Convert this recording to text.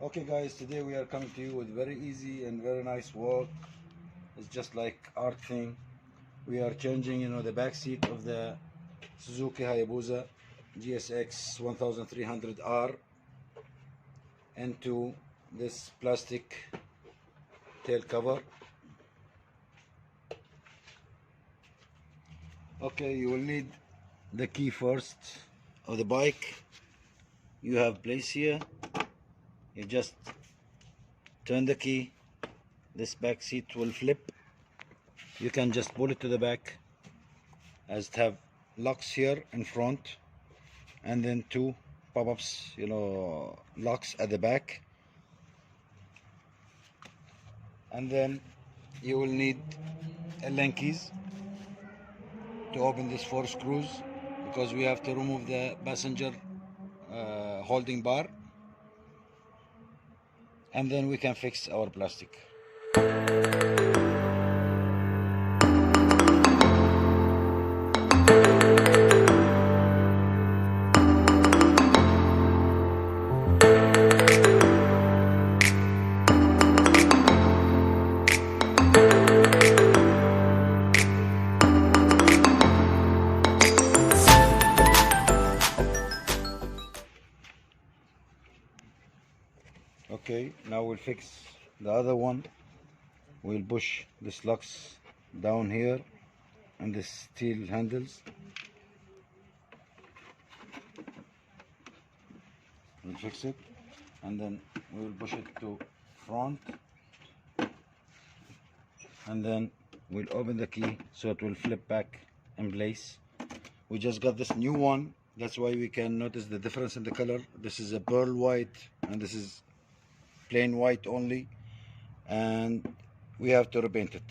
Okay guys, today we are coming to you with very easy and very nice work. It's just like art thing. We are changing, the back seat of the Suzuki Hayabusa GSX 1300R into this plastic tail cover. Okay, you will need the key first of the bike. You have place here. You just turn the key, this back seat will flip. You can just pull it to the back, as it have locks here in front and then two pop-ups, locks at the back. And then you will need Allen keys to open this 4 screws, because we have to remove the passenger holding bar, and then we can fix our plastic. Okay, now we'll fix the other one. We'll push this locks down here and the steel handles. We'll fix it, and then we will push it to front, and then we'll open the key so it will flip back in place. We just got this new one, that's why we can notice the difference in the color. This is a pearl white and this is plain white only, and we have to repaint it.